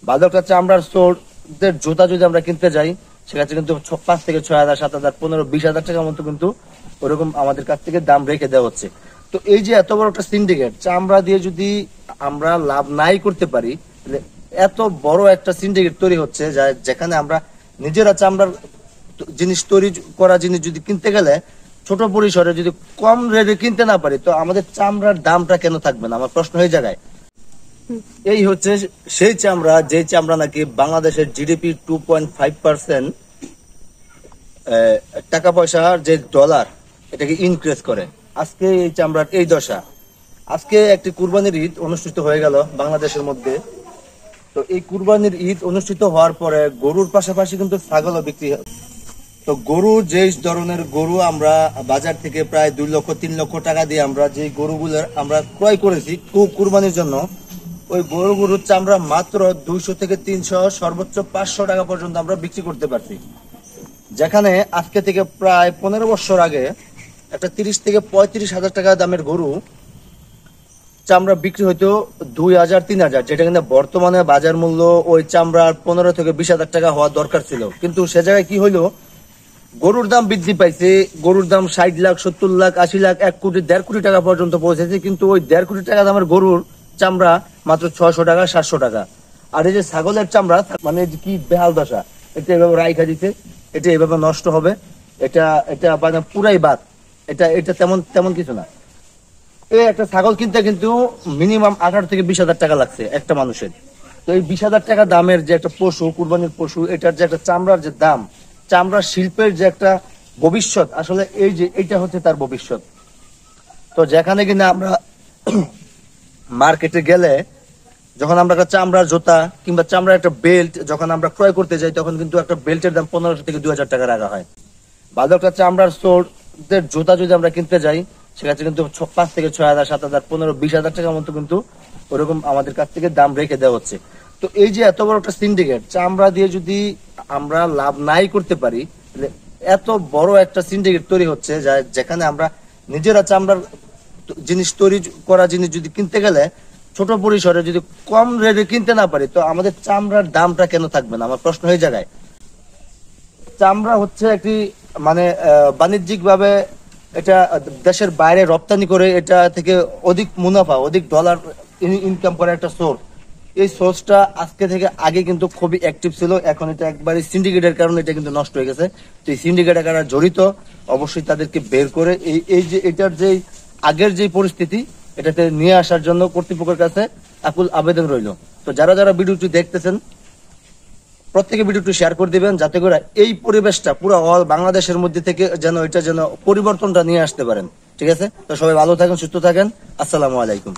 বাদকটা চামড়ার সোরদের জুতা যদি আমরা কিনতে যাই, সেক্ষেত্রে কিন্তু 5 থেকে 6,000, 7,000, 15, 20,000 টাকার মতো কিন্তু ওরকম আমাদের কাছ থেকে দাম রেখে দেওয়া হচ্ছে। তো এই যে এত বড় একটা সিন্ডিকেট, চামড়া দিয়ে যদি আমরা লাভ নাই করতে পারি, এত বড় একটা সিন্ডিকেট তৈরি হচ্ছে যেখানে আমরা নিজেরা চামড়ার জিনিস তৈরি করা জিনিস যদি কিনতে গেলে ছোট পরিসরে যদি কম রেটে কিনতে না পারি, তো আমাদের চামড়ার দামটা কেন থাকবে না? আমার প্রশ্ন হয়ে জায়গায়। এই হচ্ছে সেই চামড়া, যে চামড়া নাকি বাংলাদেশের জিডিপি 2.5% টাকা পয়সার যে ডলার, এটাকে ইনক্রিজ করে। আজকে এই চামড়ার এই দশা। আজকে একটি কুরবানির ঈদ অনুষ্ঠিত হয়ে গেল বাংলাদেশের মধ্যে। তো এই কুরবানির ঈদ অনুষ্ঠিত হওয়ার পরে গরুর পাশাপাশি কিন্তু ছাগলও বিক্রি হয়। তো গরু, যে ধরনের গরু আমরা বাজার থেকে প্রায় 2 লক্ষ 3 লক্ষ টাকা দিয়ে আমরা যে গরুগুলো আমরা ক্রয় করেছি কুরবানির জন্য, ওই গরুগুলোর চামড়া মাত্র 200 থেকে 300, সর্বোচ্চ 500 টাকা পর্যন্ত আমরা বিক্রি করতে পারছি। যেখানে আজকে থেকে প্রায় 15 বছর আগে একটা 30 থেকে 35 হাজার টাকা দামের গরু চামড়া বিক্রি হইতো 2,000 3,000, যেটা কিন্তু বর্তমানে বাজার মূল্য ওই চামড়ার 15 থেকে 20 হাজার টাকা হওয়া দরকার ছিল। কিন্তু সে জায়গায় কি হইলো, গরুর দাম বৃদ্ধি পাইছে। গরুর দাম 60 লাখ, 70 লাখ, 80 লাখ, 1 কোটি, 1.5 কোটি টাকা পর্যন্ত পৌঁছেছে। কিন্তু ওই 1.5 কোটি টাকা দামের গরুর চামড়া মাত্র 600 টাকা, 700 টাকা। আর এই যে ছাগলের চামড়া, মানে কি বেহাল দশা, এটা এভাবে রাইখা দিতে, এটা এভাবে নষ্ট হবে, এটা এটা মানে পুরাই বাদ। এটা তেমন কিছু না। এই একটা ছাগল কিনতে কিন্তু মিনিমাম 18 থেকে 20 হাজার টাকা লাগছে একটা মানুষের। তো এই 20 হাজার টাকা দামের যে একটা পশু, কুরবানির পশু, এটার যে একটা চামড়ার যে দাম, চামড়ার শিল্পের যে একটা ভবিষ্যৎ, আসলে এই যে এটা হচ্ছে তার ভবিষ্যৎ। তো যেখানে কিনা আমরা মার্কেটে গেলে যখন আমরা একটা চামড়ার জুতা কিংবা চামড়ার একটা বেল্ট যখন আমরা ক্রয় করতে যাই, তখন কিন্তু একটা বেল্টের দাম 1500 থেকে 2,000 টাকা রাখা হয়। বাদকটা চামড়ার সোরদের জুতা যদি আমরা কিনতে যাই, সেক্ষেত্রে কিন্তু 5 থেকে 6,000, 7,000, 15, 20,000 টাকার মতো কিন্তু ওরকম আমাদের কাছ থেকে দাম রেখে দেওয়া হচ্ছে। তো এই যে এত বড় একটা সিন্ডিকেট, চামড়া দিয়ে যদি আমরা লাভ নাই করতে পারি, এত বড় একটা সিন্ডিকেট তৈরি হচ্ছে যেখানে আমরা নিজেরা চামড়ার জিনিস তৈরি করা জিনিস যদি কিনতে গেলে ছোট পরিসরে যদি কম রেটে কিনতে না পারি, তো আমাদের চামড়ার দামটা কেন থাকবে না? আমার প্রশ্ন হয়ে জায়গায়। চামড়া হচ্ছে একটি মানে বাণিজ্যিক ভাবে এটা দেশের বাইরে রপ্তানি করে এটা থেকে অধিক মুনাফা, অধিক ডলার ইনকাম করে একটা সোর্স। এই সোর্সটা আজকে থেকে আগে কিন্তু খুবই অ্যাক্টিভ ছিল, এখন এটা একবারে সিন্ডিকেটের কারণে এটা কিন্তু নষ্ট হয়ে গেছে। তো এই সিন্ডিকেটের কারণে জড়িত, অবশ্যই তাদেরকে বের করে এই যে এটার যে আগের যে পরিস্থিতি, এটাতে নিয়ে আসার জন্য কর্তৃপক্ষের কাছে আকুল আবেদন রইল। তো যারা যারা ভিডিওটি দেখতেছেন, প্রত্যেকে ভিডিওটি শেয়ার করে দিবেন, যাতে করে এই পরিবেশটা পুরো অল বাংলাদেশের মধ্যে থেকে যেন পরিবর্তনটা নিয়ে আসতে পারেন। ঠিক আছে? তো সবাই ভালো থাকেন, সুস্থ থাকেন। আসসালামু আলাইকুম।